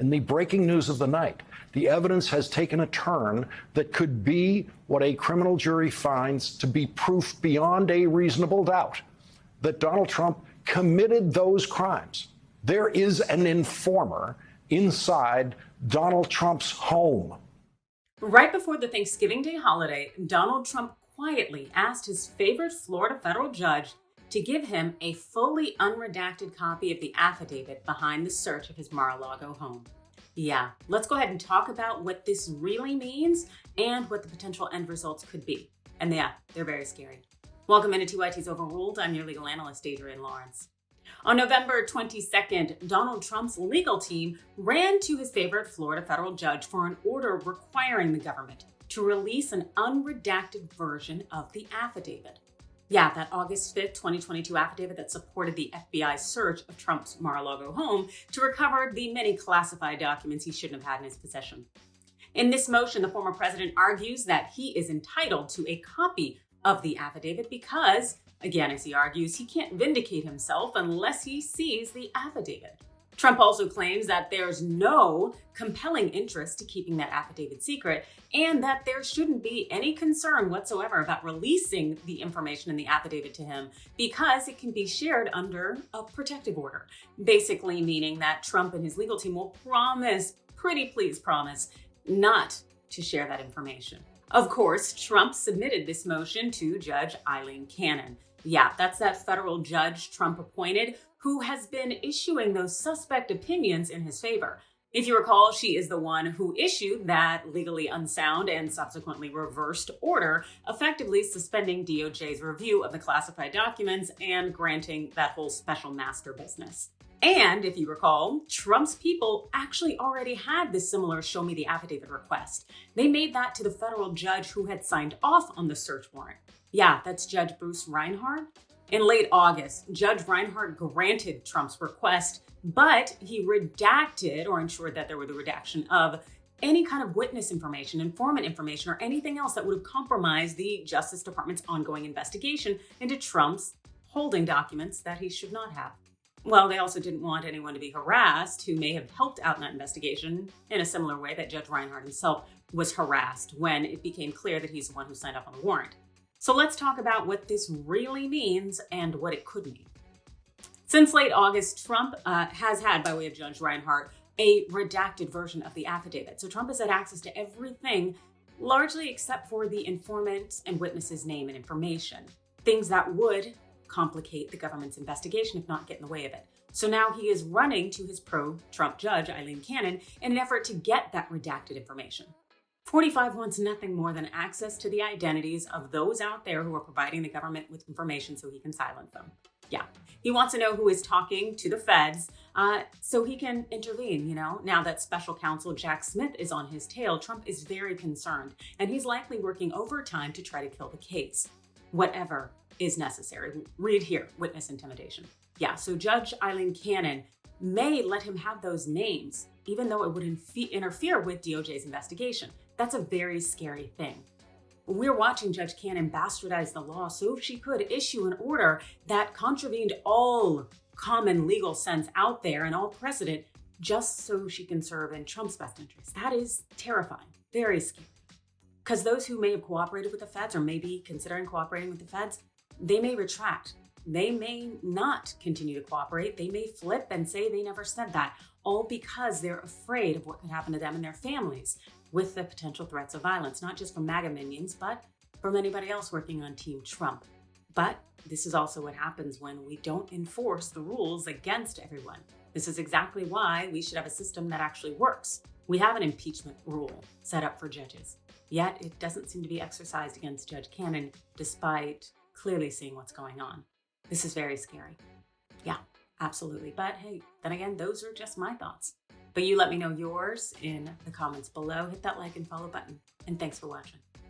in the breaking news of the night, the evidence has taken a turn that could be what a criminal jury finds to be proof beyond a reasonable doubt that Donald Trump committed those crimes. There is an informer inside Donald Trump's home. Right before the Thanksgiving Day holiday, Donald Trump quietly asked his favorite Florida federal judge to give him a fully unredacted copy of the affidavit behind the search of his Mar-a-Lago home. Yeah, let's go ahead and talk about what this really means and what the potential end results could be. And yeah, they're very scary. Welcome into TYT's Overruled. I'm your legal analyst, Adrienne Lawrence. On November 22nd, Donald Trump's legal team ran to his favorite Florida federal judge for an order requiring the government to release an unredacted version of the affidavit. Yeah, that August 5th, 2022 affidavit that supported the FBI's search of Trump's Mar-a-Lago home to recover the many classified documents he shouldn't have had in his possession. In this motion, the former president argues that he is entitled to a copy of the affidavit because, again, as he argues, he can't vindicate himself unless he sees the affidavit. Trump also claims that there's no compelling interest to keeping that affidavit secret and that there shouldn't be any concern whatsoever about releasing the information in the affidavit to him because it can be shared under a protective order. Basically meaning that Trump and his legal team will promise, pretty please promise, not to share that information. Of course, Trump submitted this motion to Judge Aileen Cannon. Yeah, that's that federal judge Trump appointed who has been issuing those suspect opinions in his favor. If you recall, she is the one who issued that legally unsound and subsequently reversed order, effectively suspending DOJ's review of the classified documents and granting that whole special master business. And if you recall, Trump's people actually already had this similar show me the affidavit request. They made that to the federal judge who had signed off on the search warrant. Yeah, that's Judge Bruce Reinhart. In late August, Judge Reinhart granted Trump's request, but he redacted or ensured that there were the redaction of any kind of witness information, informant information, or anything else that would have compromised the Justice Department's ongoing investigation into Trump's holding documents that he should not have. Well, they also didn't want anyone to be harassed who may have helped out in that investigation in a similar way that Judge Reinhart himself was harassed when it became clear that he's the one who signed off on the warrant. So let's talk about what this really means and what it could mean. Since late August, Trump has had, by way of Judge Reinhart, a redacted version of the affidavit. So Trump has had access to everything, largely except for the informant and witness's name and information, things that would complicate the government's investigation, if not get in the way of it. So now he is running to his pro-Trump judge, Aileen Cannon, in an effort to get that redacted information. 45 wants nothing more than access to the identities of those out there who are providing the government with information so he can silence them. Yeah, he wants to know who is talking to the feds so he can intervene, Now that special counsel Jack Smith is on his tail, Trump is very concerned, and he's likely working overtime to try to kill the case. Whatever is necessary. Read here, witness intimidation. Yeah, so Judge Aileen Cannon may let him have those names, even though it would interfere with DOJ's investigation. That's a very scary thing. We're watching Judge Cannon bastardize the law so she could issue an order that contravened all common legal sense out there and all precedent just so she can serve in Trump's best interest. That is terrifying, very scary. Because those who may have cooperated with the feds or may be considering cooperating with the feds, they may retract. They may not continue to cooperate. They may flip and say they never said that, all because they're afraid of what could happen to them and their families with the potential threats of violence, not just from MAGA minions, but from anybody else working on Team Trump. But this is also what happens when we don't enforce the rules against everyone. This is exactly why we should have a system that actually works. We have an impeachment rule set up for judges, yet it doesn't seem to be exercised against Judge Cannon, despite clearly seeing what's going on. This is very scary. Yeah, absolutely. But hey, then again, those are just my thoughts. But you let me know yours in the comments below. Hit that like and follow button. And thanks for watching.